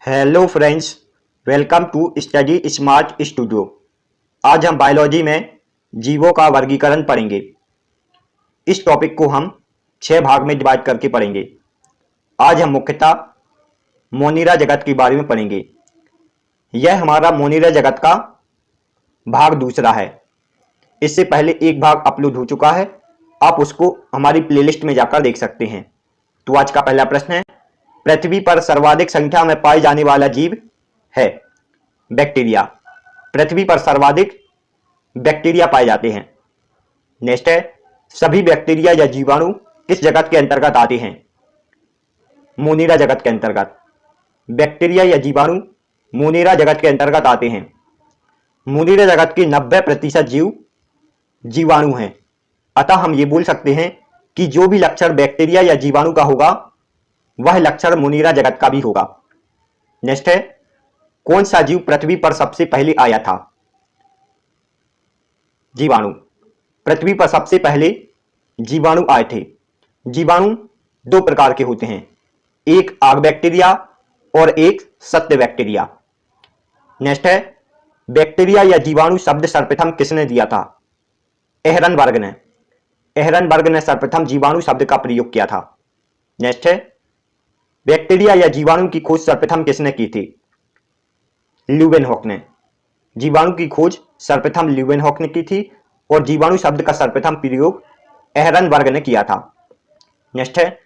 Hello friends, welcome to study smart studio. आज हम biology में जीवों का वर्गीकरण पढ़ेंगे। इस टॉपिक को हम 6 भाग में डिवाइड करके पढ़ेंगे। आज हम मुख्यतः मोनिरा जगत के बारे में पढ़ेंगे। यह हमारा मोनिरा जगत का भाग दूसरा है। इससे पहले एक भाग अपलोड हो चुका है, आप उसको हमारी प्लेलिस्ट में जाकर देख सकते हैं। तो आज का पहला प्रश्न है, पृथ्वी पर सर्वाधिक संख्या में पाए जाने वाला जीव है बैक्टीरिया। पृथ्वी पर सर्वाधिक बैक्टीरिया पाए जाते हैं। नेक्स्ट है, सभी बैक्टीरिया या जीवाणु किस जगत के अंतर्गत आते हैं? मोनिरा जगत के अंतर्गत। बैक्टीरिया या जीवाणु मोनिरा जगत के अंतर्गत आते हैं। मोनिरा जगत के 90% जीव जीवाणु हैं। अतः हम ये बोल सकते हैं कि जो भी लक्षण बैक्टीरिया या जीवाणु का होगा वह लक्षण मोनिरा जगत का भी होगा। नेक्स्ट है, कौन सा जीव पृथ्वी पर सबसे पहले आया था? जीवाणु। पृथ्वी पर सबसे पहले जीवाणु आए थे। जीवाणु 2 प्रकार के होते हैं, एक आग बैक्टीरिया और एक सत्य बैक्टीरिया। नेक्स्ट है, बैक्टीरिया या जीवाणु शब्द सर्वप्रथम किसने दिया था? एहरनबर्ग ने। एहरनबर्ग ने सर्वप्रथम जीवाणु शब्द का प्रयोग किया था। नेक्स्ट है, बैक्टीरिया या जीवाणु की खोज सर्वप्रथम किसने की थी? ल्यूवेनहॉक ने। जीवाणु की खोज सर्वप्रथम ल्यूवेनहॉक ने की थी और जीवाणु शब्द का सर्वप्रथम प्रयोग एहरनबर्ग ने किया था। नेक्स्ट है,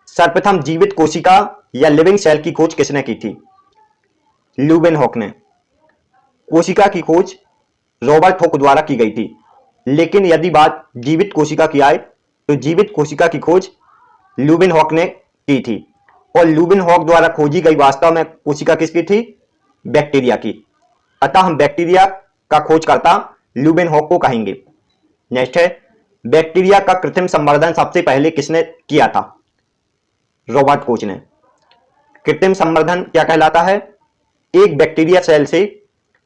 सर्वप्रथम जीवित कोशिका या लिविंग सेल की खोज किसने की थी? ल्यूवेनहॉक ने। कोशिका की खोज रॉबर्ट हुक द्वारा की गई थी, लेकिन यदि बात जीवित कोशिका की आए तो जीवित कोशिका की खोज ल्यूवेनहॉक ने की थी और ल्यूवेनहॉक द्वारा खोजी गई वास्तव में कोशिका किसकी थी? बैक्टीरिया की। अतः हम बैक्टीरिया का खोजकर्ता ल्यूवेनहॉक को कहेंगे। नेक्स्ट है, बैक्टीरिया का कृत्रिम संवर्धन सबसे पहले किसने किया था? रॉबर्ट कोच ने। कृत्रिम संवर्धन क्या कहलाता है? एक बैक्टीरिया सेल से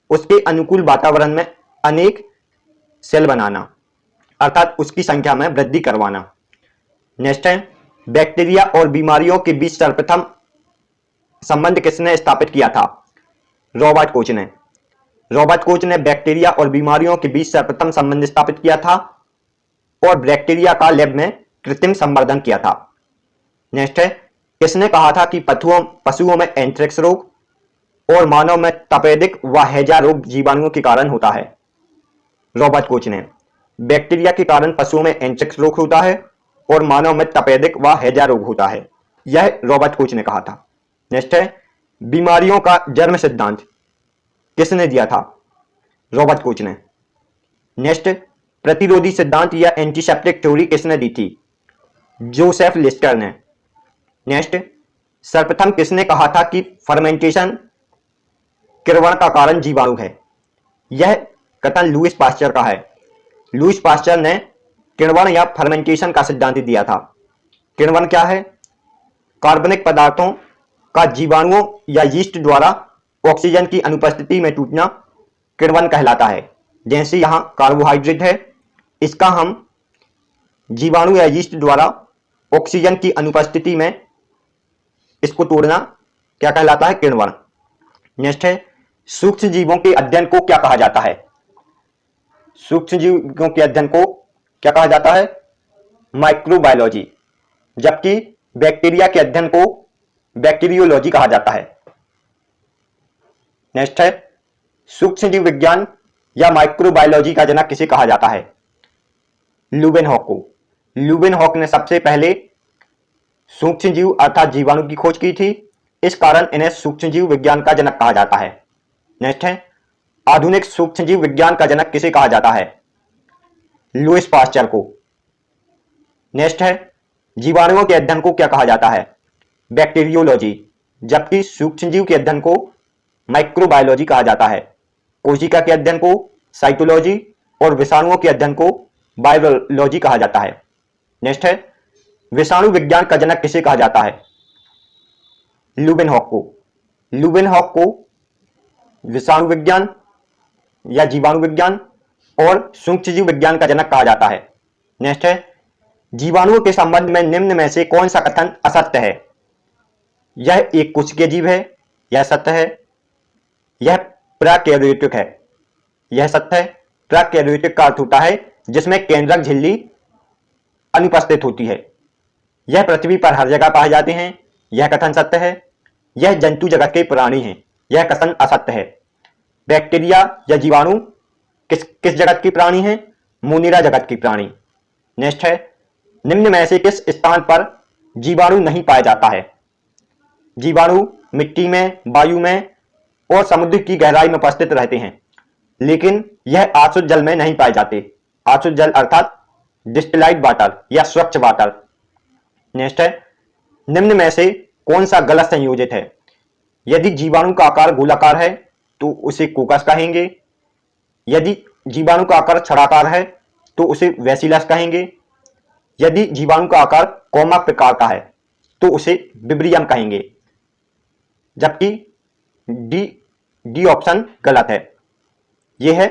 उसके अनुकूल वातावरण में अनेक सेल बनाना, अर्थात उसकी संख्या में वृद्धि करवाना। नेक्स्ट है, बैक्टीरिया और बीमारियों के बीच सर्वप्रथम संबंध किसने स्थापित किया था? रॉबर्ट कोच ने। रॉबर्ट कोच ने बैक्टीरिया और बीमारियों के बीच सर्वप्रथम संबंध स्थापित किया था और बैक्टीरिया का लैब में कृत्रिम संवर्धन किया था। नेक्स्ट है, किसने कहा था कि पशुओं में एंथ्रेक्स रोग और मानव में तपेदिक व हैजा रोग जीवाणुओं के कारण होता है? रॉबर्ट कोच ने। बैक्टीरिया के कारण पशुओं में एंथ्रेक्स रोग होता है और मानव में तपेदिक व हैजा रोग होता है, यह रॉबर्ट कोच ने कहा था। नेक्स्ट है, बीमारियों का जन्म सिद्धांत किसने दिया था? रॉबर्ट कोच ने। नेक्स्ट, प्रतिरोधी सिद्धांत या एंटीसेप्टिक थ्योरी किसने दी थी? जोसेफ लिस्टर ने। नेक्स्ट, सर्वप्रथम किसने कहा था कि फर्मेंटेशन किण्वन का कारण जीवाणु है? यह कथन लुईस पास्चर का है। लुईस पास्चर ने किण्वन या फर्मेंटेशन का सिद्धांत दिया था। किण्वन क्या है? कार्बनिक पदार्थों का जीवाणुओं या यीस्ट द्वारा ऑक्सीजन की अनुपस्थिति में टूटना किण्वन कहलाता है। जैसे यहां कार्बोहाइड्रेट है, इसका हम जीवाणु या यीस्ट द्वारा ऑक्सीजन की अनुपस्थिति में इसको तोड़ना क्या कहलाता है? किण्वन। नेक्स्ट है, सूक्ष्म जीवों के अध्ययन को क्या कहा जाता है? सूक्ष्म जीवों के अध्ययन को क्या कहा जाता है? माइक्रोबायोलॉजी। जबकि बैक्टीरिया के अध्ययन को बैक्टीरियोलॉजी कहा जाता है। नेक्स्ट है, सूक्ष्म जीव विज्ञान या माइक्रोबायोलॉजी का जनक किसे कहा जाता है? ल्यूवेनहॉक को। ल्यूवेनहॉक ने सबसे पहले सूक्ष्म जीव अर्थात जीवाणु की खोज की थी, इस कारण इन्हें सूक्ष्म जीव विज्ञान का जनक कहा जाता है। नेक्स्ट है, आधुनिक सूक्ष्म जीव विज्ञान का जनक किसे कहा जाता है? लुईस पास्चर को। नेक्स्ट है, जीवाणुओं के अध्ययन को क्या कहा जाता है? बैक्टीरियोलॉजी। जबकि सूक्ष्म जीव के अध्ययन को माइक्रोबायोलॉजी कहा जाता है। कोशिका के अध्ययन को साइटोलॉजी और विषाणुओं के अध्ययन को बायोलॉजी कहा जाता है। नेक्स्ट है, विषाणु विज्ञान का जनक किसे कहा जाता है? ल्यूवेनहॉक को। ल्यूवेनहॉक को विषाणु विज्ञान या जीवाणु विज्ञान और सूक्ष्म जीव विज्ञान का जनक कहा जाता है। नेक्स्ट है, जीवाणुओं के संबंध में निम्न में से कौन सा कथन असत्य है? यह एक कोशिकीय जीव है, यह सत्य है। यह प्राकैरियोटिक है। यह सत्य है। प्राकैरियोटिक का अर्थ होता है जिसमें केंद्रक झिल्ली अनुपस्थित होती है। यह पृथ्वी पर हर जगह पाए जाते हैं। यह कथन सत्य है। यह जंतु जगत के प्राणी हैं। यह कथन असत्य है। बैक्टीरिया या जीवाणु किस किस जगत की प्राणी हैं? मोनिरा जगत की प्राणी। नेक्स्ट है, निम्न में से किस स्थान पर जीवाणु नहीं पाया जाता है? जीवाणु मिट्टी में, वायु में और समुद्र की गहराई में उपस्थित रहते हैं, लेकिन यह आशुद्ध जल में नहीं पाए जाते। आशुद्ध जल अर्थात डिस्टिलाइड वाटर या स्वच्छ वाटर। नेक्स्ट है, निम्न में से कौन सा गलत संयोजित है? यदि जीवाणु का आकार गोलाकार है तो उसे कोकस कहेंगे। यदि जीवाणु का आकार छड़ाकार है तो उसे वैसिलस कहेंगे। यदि जीवाणु का आकार कौमा प्रकार का है तो उसे विब्रियम कहेंगे। जबकि डी ऑप्शन गलत है। यह है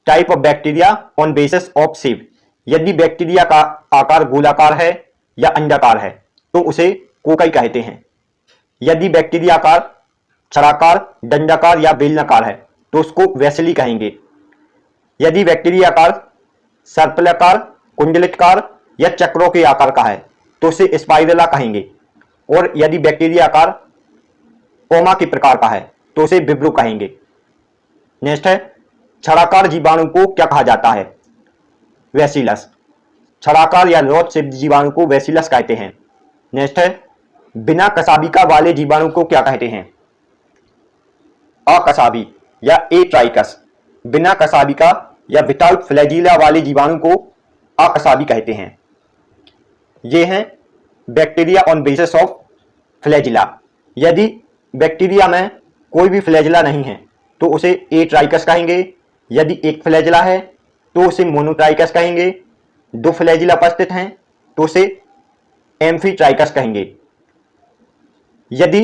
type of bacteria on basis of shape. यदि बैक्टीरिया का आकार गोलाकार है या अंडाकार है तो उसे कोकाई कहते हैं। यदि बैक्टीरिया आकार छड़ाकार, दंडाकार या बेलनाकार है तो उसको वैसिली कहेंगे। यदि बैक्टीरिया आकार सर्पिलाकार, कुंडलितकार या चक्रों के आकार का है तो उसे स्पाइरला कहेंगे। और यदि बैक्टीरिया आकार कोमा के प्रकार का है तो उसे विब्रो कहेंगे। नेक्स्ट है, छड़ाकार जीवाणु को क्या कहा जाता है? वैसिलस। छड़ाकार या रॉड शेप्ड जीवाणु को वैसिलस कहते हैं। नेक्स्ट है, बिना कसाबिका वाले जीवाणु को क्या कहते हैं? अकसाबी या एट्राइकस। बिना कसाबिका या विदाउट फ्लैजिला वाले जीवाणु को अकसाबी कहते हैं। ये हैं bacteria on basis of flagella. यदि बैक्टीरिया में कोई भी फ्लैजिला नहीं है तो उसे एट्राइकस कहेंगे। यदि एक फ्लैजिला है तो उसे मोनोट्राइकस कहेंगे। दो फ्लैजिला उपस्थित हैं तो उसे एम्फीट्राइकस कहेंगे। यदि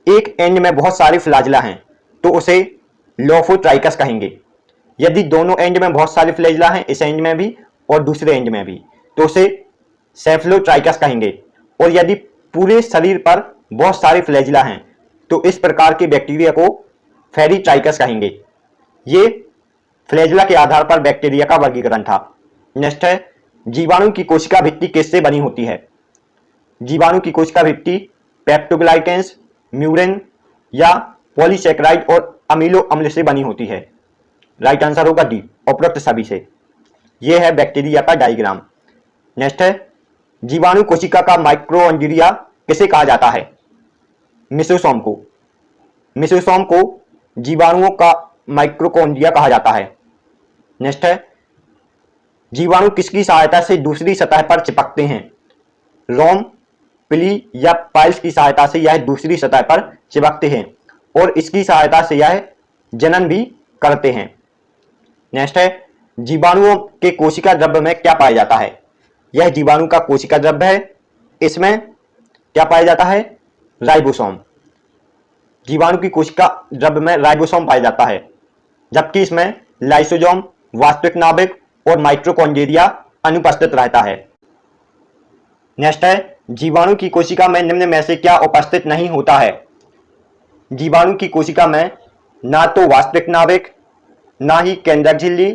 एक एंड में बहुत सारे फ्लैजिला हैं तो उसे लोफोट्राइकस कहेंगे। यदि दोनों एंड में बहुत सारे फ्लैजिला हैं, इस एंड में भी और दूसरे एंड में भी, तो उसे सेफलोट्राइकस कहेंगे। और यदि पूरे शरीर पर बहुत सारे फ्लैजिला हैं तो इस प्रकार के बैक्टीरिया को फेरीट्राइकस कहेंगे। ये फ्लैजिला के आधार पर बैक्टीरिया का वर्गीकरण था। नेक्स्ट है, जीवाणु की कोशिका भित्ति किससे बनी होती है? जीवाणु की कोशिका भित्ति पेप्टोग्लाइकेंस, म्यूरिन या पॉलीसैकेराइड और अमीनो अम्ल से बनी होती है। राइट आंसर होगा डी, उपरोक्त सभी से। यह है बैक्टीरिया का डायग्राम। नेक्स्ट है, जीवाणु कोशिका का माइक्रोएंजिरिया किसे कहा जाता है? मिसोसोम को। मिसोसोम को जीवाणुओं का माइक्रोकॉन्ड्रिया कहा जाता है। नेक्स्ट है, जीवाणु किसकी सहायता से दूसरी सतह पर चिपकते हैं? रोम, पिली या पाइल्स की सहायता से यह दूसरी सतह पर चिपकते हैं और इसकी सहायता से यह जनन भी करते हैं। नेक्स्ट है, जीवाणुओं के कोशिका द्रव्य में क्या पाया जाता है? यह जीवाणु का कोशिका द्रव्य है। इसमें क्या पाया जाता है? राइबोसोम। जीवाणु की कोशिका द्रव्य में राइबोसोम पाया जाता है, जबकि इसमें लाइसोसोम, वास्तविक नाभिक और माइटोकॉन्ड्रिया अनुपस्थित रहता है। नेक्स्ट है, जीवाणु की कोशिका में निम्न में से क्या उपस्थित नहीं होता है? जीवाणु की कोशिका में ना तो वास्तविक नाभिक, ना ही केंद्रक झिल्ली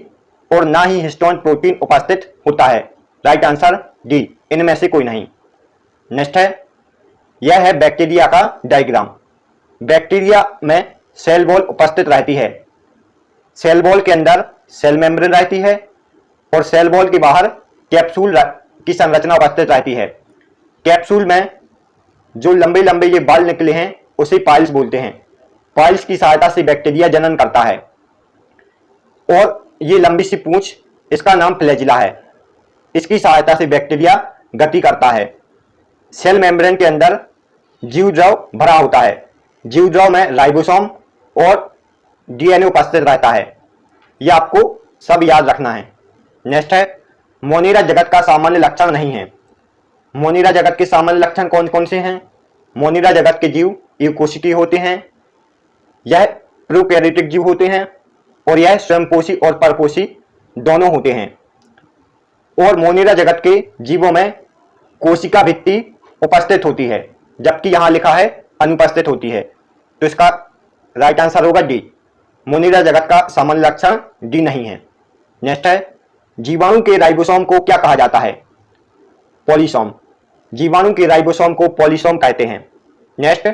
और ना ही हिस्टोन प्रोटीन उपस्थित होता है। राइट आंसर डी, इनमें से कोई नहीं। नेक्स्ट है, यह है बैक्टीरिया का डायग्राम। बैक्टीरिया में सेल वॉल उपस्थित रहती है। सेल वॉल के अंदर सेल मेम्ब्रेन रहती है और सेल वॉल के बाहर कैप्सूल की संरचना उपस्थित रहती है। कैप्सूल में जो लंबे लंबे ये बाल निकले हैं उसे पाइल्स बोलते हैं। पाइल्स की सहायता से बैक्टीरिया जनन करता है और ये लंबी सी पूंछ, इसका नाम फ्लैजिला है। इसकी सहायता से बैक्टीरिया गति करता है। सेल मेम्ब्रेन के अंदर जीवद्रव भरा होता है। जीवद्रव में राइबोसोम और डीएनए उपस्थित रहता है। यह आपको सब याद रखना है। नेक्स्ट है, मोनिरा जगत का सामान्य लक्षण नहीं है। मोनिरा जगत के सामान्य लक्षण कौन कौन से हैं? मोनिरा जगत के जीव एककोशिकीय होते हैं, यह प्रोकैरियोटिक जीव होते हैं और यह स्वयंपोषी और परपोषी दोनों होते हैं। और मोनिरा जगत के जीवों में कोशिका भित्ति उपस्थित होती है, जबकि यहां लिखा है अनुपस्थित होती है। तो इसका राइट आंसर होगा डी। मोनिरा जगत का सामान्य लक्षण डी नहीं है। नेक्स्ट है, जीवाणु के राइबोसोम को क्या कहा जाता है? पॉलीसोम। जीवाणु के राइबोसोम को पॉलीसोम कहते हैं। नेक्स्ट,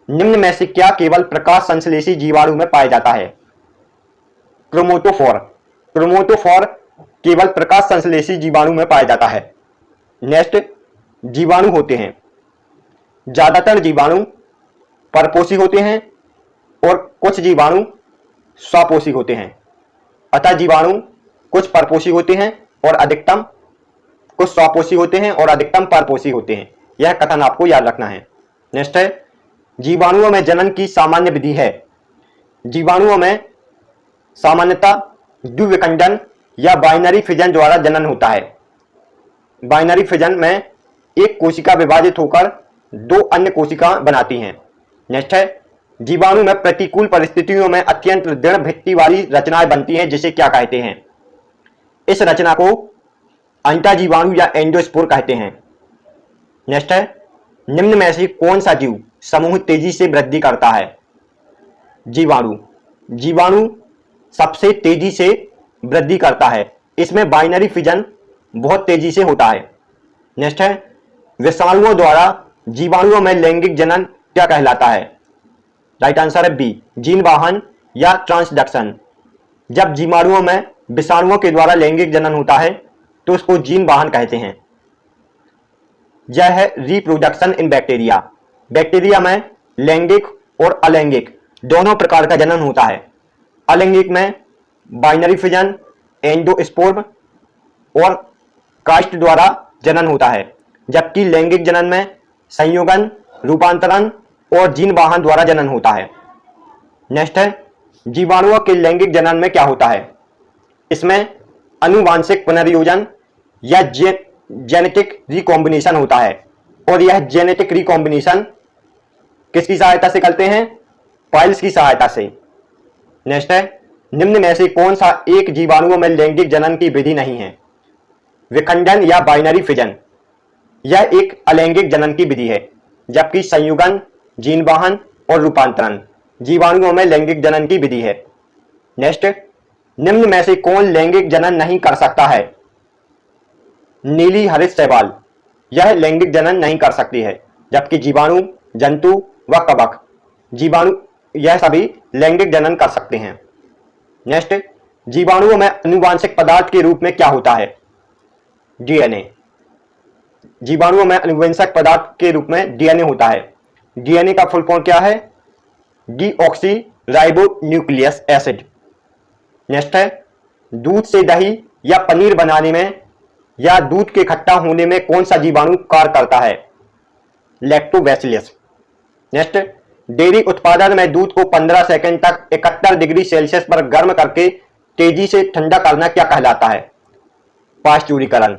निम्न में से क्या केवल प्रकाश संश्लेषी जीवाणु में पाया जाता है? क्रोमोटोफोर। क्रोमोटोफोर केवल प्रकाश संश्लेषी जीवाणु में पाया जाता है। नेक्स्ट, जीवाणु होते हैं, ज्यादातर जीवाणु परपोषी होते हैं और कुछ जीवाणु स्वपोषी होते हैं। अतः जीवाणु कुछ परपोषी होते हैं और अधिकतम कुछ स्वपोषी होते हैं और अधिकतम परपोषी होते हैं। यह कथन आपको याद रखना है। नेक्स्ट है, जीवाणुओं में जनन की सामान्य विधि है। जीवाणुओं में सामान्यतः द्विविखंडन या बाइनरी फिजन द्वारा जनन होता है। बाइनरी फिजन में एक कोशिका विभाजित होकर दो अन्य कोशिका बनाती हैं। नेक्स्ट है, जीवाणु में प्रतिकूल परिस्थितियों में अत्यंत दृढ़ भित्ति वाली रचनाएं बनती हैं, जिसे क्या कहते हैं? इस रचना को अंतःजीवाणु या एंडोस्पोर कहते हैं। नेक्स्ट है, निम्न में से कौन सा जीव समूह तेजी से वृद्धि करता है? जीवाणु। जीवाणु सबसे तेजी से वृद्धि करता है। इसमें बाइनरी फिजन बहुत तेजी से होता है। नेक्स्ट है, विषाणुओं द्वारा जीवाणुओं में लैंगिक जनन क्या कहलाता है? राइट आंसर है बी, जीन वाहन या ट्रांसडक्शन। जब जीवाणुओं में विषाणुओं के द्वारा लैंगिक जनन होता है तो उसको जीन वाहन कहते हैं। यह है रिप्रोडक्शन इन बैक्टीरिया। बैक्टीरिया में लैंगिक और अलैंगिक दोनों प्रकार का जनन होता है। अलैंगिक में बाइनरी फिजन, एंडोस्पोर्म और कास्ट द्वारा जनन होता है, जबकि लैंगिक जनन में संयोगन, रूपांतरण और जीन वाहन द्वारा जनन होता है। नेक्स्ट है, जीवाणुओं के लैंगिक जनन में क्या होता है? इसमें अनुवांशिक पुनर्योजन या जेनेटिक रिकॉम्बिनेशन होता है और यह जेनेटिक रिकॉम्बिनेशन किसकी सहायता से करते हैं? पाइल्स की सहायता से। नेक्स्ट है, निम्न में से कौन सा एक जीवाणुओं में लैंगिक जनन की विधि नहीं है? विखंडन या बाइनरी फिजन। यह एक अलैंगिक जनन की विधि है, जबकि संयुगन, जीन वाहन और रूपांतरण जीवाणुओं में लैंगिक जनन की विधि है। नेक्स्ट, निम्न में से कौन लैंगिक जनन नहीं कर सकता है? नीली हरित शैवाल। यह लैंगिक जनन नहीं कर सकती है, जबकि जीवाणु, जंतु व कवक जीवाणु यह सभी लैंगिक जनन कर सकते हैं। नेक्स्ट, जीवाणुओं में आनुवांशिक पदार्थ के रूप में क्या होता है? डीएनए। जीवाणुओं में आनुवंशिक पदार्थ के रूप में डीएनए होता है। डीएनए का फुल फॉर्म क्या है? Deoxy ribonuclease acid. नेक्स्ट है, दूध से दही या पनीर बनाने में या दूध के खट्टा होने में कौन सा जीवाणु कार्य करता है? लैक्टोबैसिलस। नेक्स्ट, डेयरी उत्पादन में दूध को 15 सेकंड तक 71 डिग्री सेल्सियस पर गर्म करके तेजी से ठंडा करना क्या कहलाता है? पाश्चुरीकरण।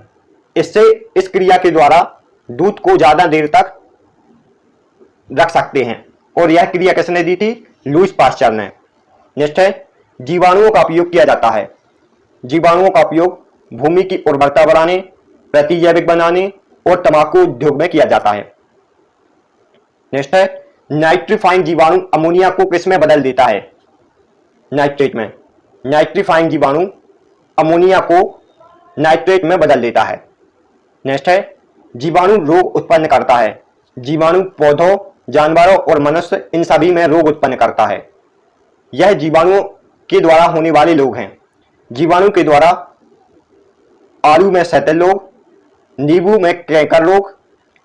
इससे इस क्रिया के द्वारा दूध को ज्यादा देर तक रख सकते हैं और यह क्रिया किसने दी थी? लुईस पाश्चर ने। नेक्स्ट है, जीवाणुओं का उपयोग किया जाता है। जीवाणुओं का उपयोग भूमि की उर्वरता बढ़ाने, प्रतिजैविक बनाने और तंबाकू उद्योग में किया जाता है। नेक्स्ट है, नाइट्रीफाइंग जीवाणु अमोनिया को किस में बदल देता है? नाइट्रेट में। नाइट्रीफाइंग जीवाणु अमोनिया को नाइट्रेट में बदल देता है। नेक्स्ट है, जीवाणु रोग उत्पन्न करता है। जीवाणु पौधों, जानवरों और मनुष्य इन सभी में रोग उत्पन्न करता है। यह जीवाणुओं के द्वारा होने वाले रोग हैं। जीवाणु के द्वारा आलू में सैतल रोग, नींबू में कैंकर रोग,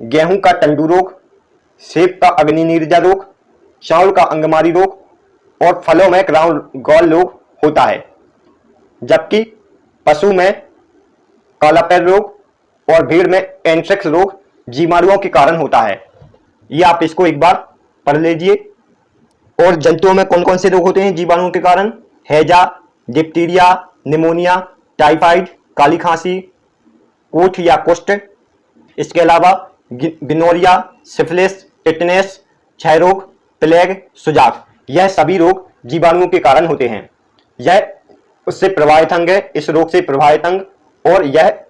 गेहूं का टंडू रोग, सेब का अग्निनीरजा रोग, चावल का अंगमारी रोग और फलों में क्राउन गॉल रोग होता है, जबकि पशु में कालापैर रोग और भेड़ में एंथ्रेक्स रोग जीवाणुओं के कारण होता है। ये आप इसको एक बार पढ़ लीजिए। और जंतुओं में कौन कौन से रोग होते हैं जीवाणुओं के कारण? हैजा, डिप्टीरिया, निमोनिया, टाइफाइड, काली खांसी, कोठ या कुष्ठ, इसके अलावा गिनोरिया, सिफिलिस, टिटनेस, क्षय रोग, प्लेग, सुजाक, यह सभी रोग जीवाणुओं के कारण होते हैं। यह उससे प्रभावित अंग है, इस रोग से प्रभावित अंग, और यह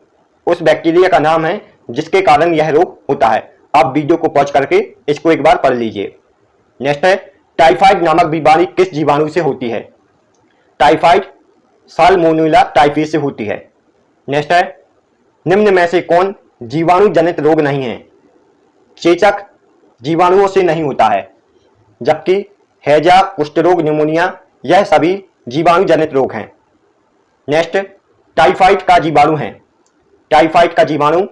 उस बैक्टीरिया का नाम है जिसके कारण यह रोग होता है। आप वीडियो को पॉज करके इसको एक बार पढ़ लीजिए। नेक्स्ट है, टाइफाइड नामक बीमारी किस जीवाणु से होती है? टाइफाइड साल्मोनेला टाइफी से होती है। नेक्स्ट है, निम्न में से कौन जीवाणु जनित रोग नहीं है? चेचक जीवाणुओं से नहीं होता है, जबकि हैजा, कुष्ठ रोग, निमोनिया यह सभी जीवाणु जनित रोग हैं। नेक्स्ट, टाइफाइड का जीवाणु है। टाइफाइड का जीवाणु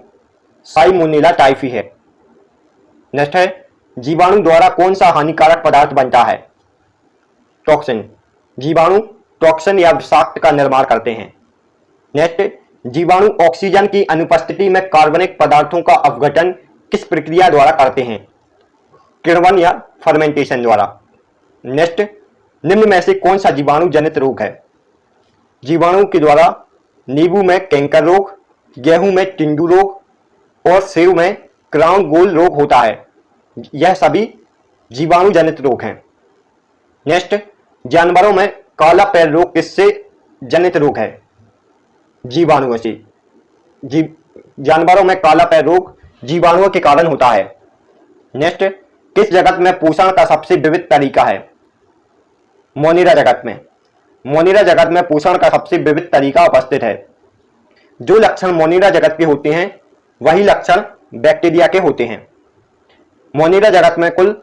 साल्मोनेला टाइफी है। नेक्स्ट है, जीवाणु द्वारा कौन सा हानिकारक पदार्थ बनता है? टॉक्सिन। जीवाणु टॉक्सिन या विषाक्त का निर्माण करते हैं। नेक्स्ट, जीवाणु ऑक्सीजन की अनुपस्थिति में कार्बनिक पदार्थों का अपघटन किस प्रक्रिया द्वारा करते हैं? किण्वन या फर्मेंटेशन द्वारा। नेक्स्ट, निम्न में से कौन सा जीवाणु जनित रोग है? जीवाणु के द्वारा नींबू में कैंकर रोग, गेहूं में टिंडू रोग और सेव में क्राउन गोल रोग होता है। यह सभी जीवाणु जनित रोग हैं। नेक्स्ट, जानवरों में काला पैर रोग किससे जनित रोग है? जीवाणुओं से। जानवरों में काला पैर रोग जीवाणुओं के कारण होता है। नेक्स्ट, किस जगत में पोषण का सबसे विविध तरीका है? मोनिरा जगत में। मोनिरा जगत में पोषण का सबसे विविध तरीका उपस्थित है। जो लक्षण मोनिरा जगत के होते हैं वही लक्षण बैक्टीरिया के होते हैं। मोनिरा जगत में कुल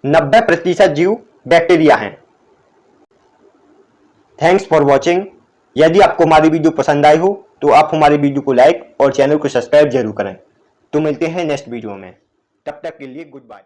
90% जीव बैक्टीरिया हैं। Thanks for watching. यदि आपको हमारी वीडियो पसंद आई हो तो आप हमारी वीडियो को लाइक और चैनल को सब्सक्राइब जरूर करें। तो मिलते हैं नेक्स्ट वीडियो में, तब तक के लिए गुड बाय।